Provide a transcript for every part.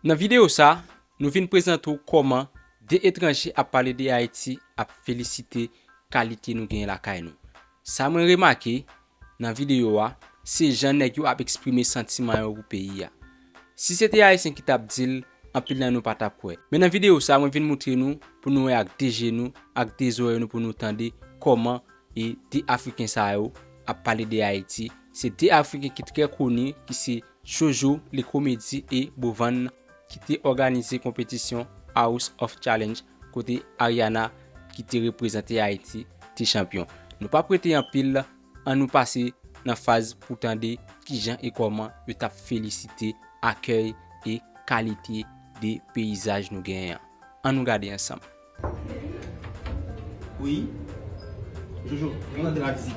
Dans la vidéo, nous venons présenter comment des étrangers à parler de Haïti à féliciter la qualité nous gagnons la caille nous. Ça m'a remarqué dans la vidéo, c'est gens qui ont exprimé sentiment au pays. Si c'était Haïtien qui t'a dit, en pile nous pas tapoué. Mais dans la vidéo, ça m'a venir montrer nous pour nous avec des genoux, avec des oreilles pour nous entendre comment et des Africains ça a parler de Haïti. C'est des Africains qui sont très connus, qui c'est Jojo, les comédies et Bovan qui ont organisé compétition House of Challenge côté Ariana qui te représenté Haïti, t'es champion. Nous pas prêter en pile, en nous passer dans la phase pour tendre qui gens et comment ils t'a félicité, accueil et qualité des paysages nous gagnons. On nous garder ensemble. Oui. Jojo, on a de la visite.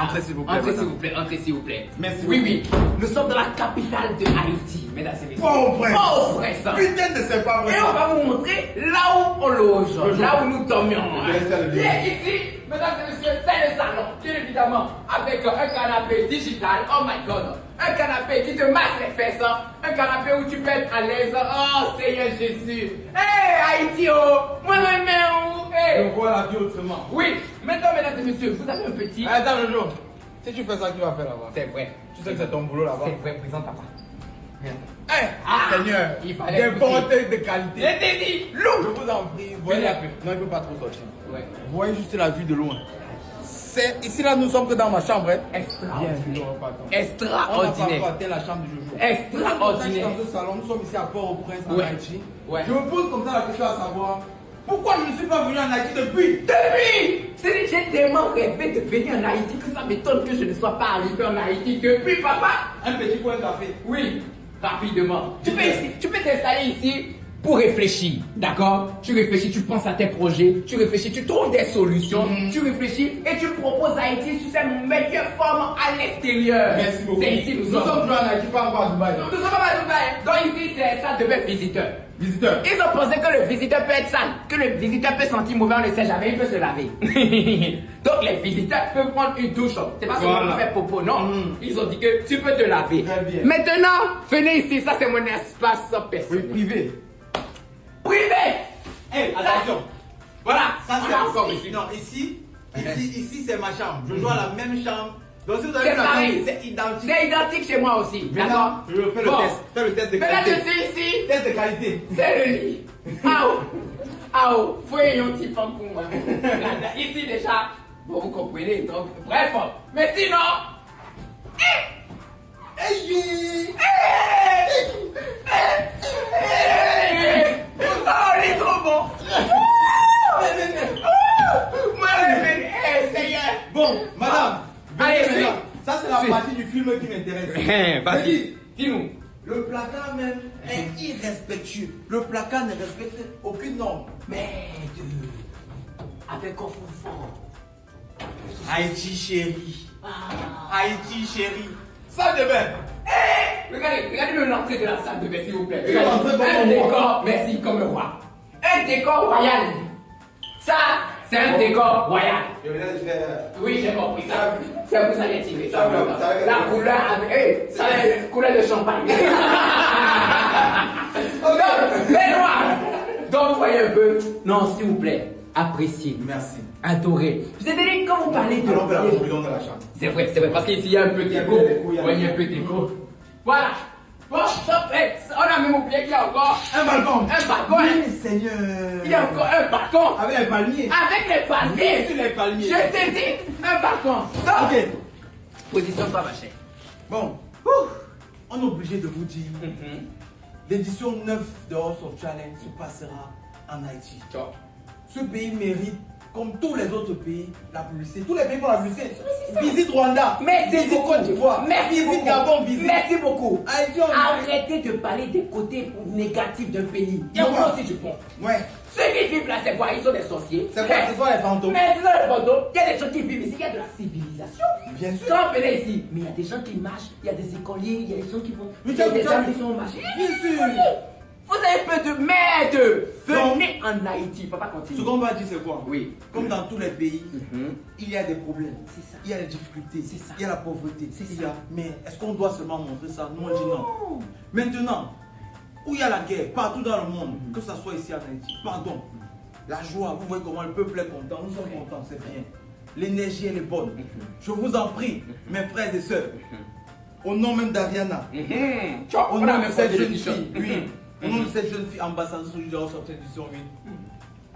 Entrez s'il vous plaît. Entrez s'il vous plaît, entrez s'il vous plaît. Merci Oui, beaucoup. oui. Nous sommes dans la capitale de Haïti, mesdames et messieurs. Port-au-Prince. Port-au-Prince. Putain de c'est pas vrai. Et on va vous montrer là où on loge, là où nous dormions. Et ici, mesdames et messieurs, c'est le salon, bien évidemment, avec un canapé digital. Oh my god. Un canapé qui te masse les fesses. Un canapé où tu peux être à l'aise. Oh Seigneur Jésus. Hey Haïti, oh. Moi-même, oh. Hey. On voit la vie autrement. Oui. Maintenant, mesdames et messieurs, vous avez un petit. Attends, Jojo. Si tu fais ça, tu vas faire là-bas. C'est vrai. Tu sais que c'est ton boulot là-bas. C'est vrai, présente papa. Seigneur, il fallait des porteurs de qualité. Je t'ai dit, Je loup. vous en prie, voyez. Venez un peu. Non, il ne peut pas trop sortir. Ouais. Vous voyez juste la vue de loin. Ici là, nous sommes que dans ma chambre. Hein. Extraordinaire. On n'a pas Extraordinaire. encore atteint la chambre du Jojo. Extraordinaire. Dans ce salon, nous sommes ici à Port-au-Prince en Ouais. Haïti. Ouais. Je me pose comme ça la question à savoir pourquoi je ne suis pas venu en Haïti depuis. C'est j'ai tellement rêvé de venir en Haïti que ça m'étonne que je ne sois pas arrivé en Haïti depuis, papa. Un petit coin de café. Oui, rapidement. Tu peux t'installer ici pour réfléchir, d'accord? Tu réfléchis, tu penses à tes projets, tu réfléchis, tu trouves des solutions, tu réfléchis et tu proposes Haïti sous sa meilleure forme à l'extérieur. Merci beaucoup. C'est ici Nous sommes toujours en Haïti, pas encore à Dubaï. Nous sommes pas à Dubaï. Donc ici, c'est ça devait être visiteur. Visiteur. Ils ont pensé que le visiteur peut être sale, que le visiteur peut sentir mauvais, on ne sait jamais, il peut se laver. Donc les visiteurs peuvent prendre une douche. C'est pas seulement pour faire popo, non. Ils ont dit que tu peux te laver. Très bien. Maintenant, venez ici, ça c'est mon espace Oui, personnel. privé. Privé. Hé, attention. Voilà, Ça on c'est a encore ici. ici. Non, ici c'est ma chambre. Je joue à la même chambre. Donc si vous avez C'est la pareil. chambre, c'est identique. C'est identique chez moi aussi, d'accord? Maintenant, je fais le Bon. test. Fais le test de Maintenant, je qualité. suis ici. Test de qualité. C'est le lit. Faut y un petit femme pour moi. Ici déjà, bon, vous comprenez, donc, bref. Mais sinon, oh, il est trop bon. Moi, Seigneur. Bon, madame. Allez, venez suis. maintenant. Ça c'est la Suis. partie du film qui m'intéresse. Vas-y, dis-nous. Le placard même est irrespectueux. Le placard ne respecte aucune norme. Mais avec un fond fort. Haïti chérie. Haïti chérie. Salle de bain. Regardez l'entrée de la salle de bain, s'il vous plaît. Je vais rentrer comme Un un décor, roi. merci, comme un roi. Un décor royal. Ça, c'est un décor royal. Je viens de faire. Oui, j'ai compris ça. Ça vous allez tirer. Ça va. La couleur avec. Ça, c'est la couleur de champagne. Donc, les noirs. Donc, voyez un peu. Non, s'il vous plaît, appréciez. Merci. Adorez. Vous êtes dit, quand vous parlez de. Allons faire la conclusion de la chambre. C'est vrai, parce qu'ici il y a un peu d'écho. Il y a un peu d'écho, il y a un peu Ouais, il y a un peu d'écho. Voilà. Bon, stop. On a même oublié qu'il y a encore Un balcon. un balcon. Oui, Seigneur. Il y a encore un balcon. Avec les palmiers. Avec les palmiers. Sur les palmiers. Je t'ai dit, un balcon. Stop. Ok. Position pas ma chère. Bon. On est obligé de vous dire. L'édition 9 de House of Challenge se passera en Haïti. Ciao. Ce pays mérite, comme tous les autres pays, la publicité. Tous les pays font la publicité. Visite Rwanda. Merci visite beaucoup. Côte d'Ivoire. Merci visite beaucoup. Gabon. Visite. Merci beaucoup. Haïti, on Arrêtez de parler des côtés négatifs d'un pays. Il y a Non. moi aussi du pont. Ouais. Ceux qui vivent là, c'est quoi? Ils sont des sorciers. C'est quoi? C'est quoi les fantômes? Mais c'est ça les fantômes. Il y a des gens qui vivent ici, il y a de la civilisation. Bien sûr. Quand on venait ici, mais il y a des gens qui marchent, il y a des écoliers, il y a des gens qui vont. Mais Il y a tu as- des tu as- gens qui sont au marché. Bien sûr. Vous avez peu de merde. Venez en Haïti. Papa Ce continue. qu'on va dire, c'est quoi? Oui. Comme dans tous les pays, il y a des problèmes. C'est ça. Il y a des difficultés. C'est ça. Il y a la pauvreté. C'est Il ça. y a... Mais est-ce qu'on doit seulement montrer ça? Nous, on dit non. Maintenant, où il y a la guerre, partout dans le monde, que ce soit ici en Haïti, pardon, la joie, vous voyez comment le peuple est content, nous sommes contents, c'est bien. L'énergie, elle est bonne. Je vous en prie, mes frères et sœurs, au nom même d'Ariana, au nom de cette jeune fille, oui, au nom de cette jeune fille ambassadrice du sortie édition 8,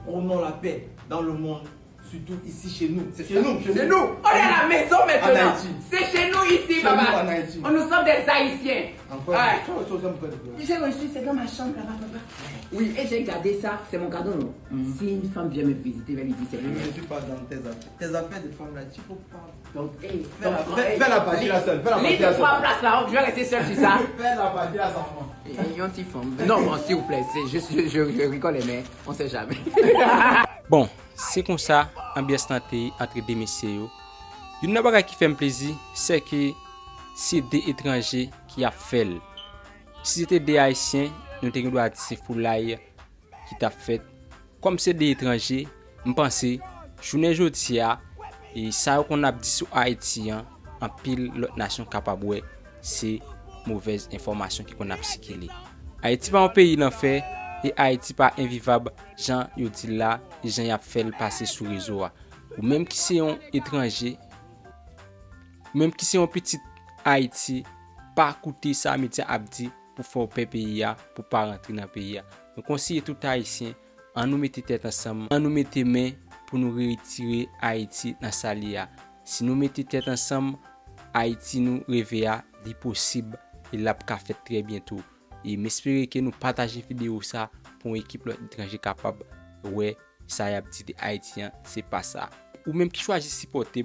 prenons la paix dans le monde, surtout ici chez nous. C'est chez nous. On est à la maison maintenant. C'est chez nous ici, papa. Nous sommes des Haïtiens. J'ai reçu, c'est dans ma chambre là-bas, papa. Oui, et j'ai gardé ça, c'est mon cadeau, non? Si une femme vient me visiter, elle lui dit c'est Je ne suis pas dans tes affaires. Tes affaires de femme là, il faut pas. donc, Fais la partie là seule. Fais la partie les là trois seule. places là, je vais rester seul sur ça. Fais la partie là sans Non, bon, s'il vous plaît, c'est juste, je rigole, mais on sait jamais. Bon, c'est comme ça, ambiance santé entre deux messieurs. Une chose qui fait plaisir, c'est que c'est des étrangers qui a fait. Si c'était des Haïtiens, nous devons dire c'est Foulaye qui t'a fait. Comme c'est des étrangers, je pense que journée aujourd'hui, et ça qu'on a dit sur Haïti, en pile l'autre nation capable, c'est mauvaise information qui qu'on a circulé. Haïti pas un pays d'enfer et Haïti pas invivable. Jean yo dit là, les gens y a fait le passer sur réseau. Ou même qui c'est un étranger, même qui c'est un petit Haïti, pas écouter ça média abdi pour faire paix pays pour pas rentrer dans le pays. Donc conseiller tout haïtien, en nous mettre tête ensemble, en nous mettre main pour nous retirer Haïti dans salia. Si nous mettons tête ensemble, Haïti nous réveille, c'est possible et l'a fait très bientôt. Et m'espérer que nous partageons vidéo ça pour une équipe d'étrangers capable ouais ça y a petit haïtien c'est pas ça ou même qui choisit supporter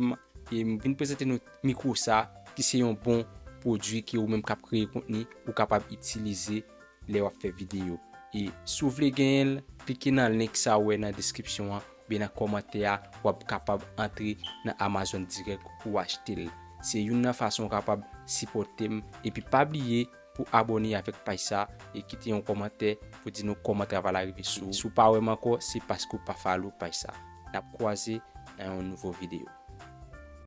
et venir présenter notre micro ça qui c'est un bon produit qui ou même capable créer contenu ou capable utiliser les faire vidéo et si vous voulez gagner cliquez dans le link ça ouais dans la description bien dans commentaire ou capable entrer dans Amazon direct ou acheter c'est une façon capable supporter et puis pas oublier pour abonner avec Paisa et quitter un commentaire pour dire nous comment travailler arriver sous pas vraiment quoi c'est parce que pas follow Paisa n'a croisé dans une nouvelle vidéo.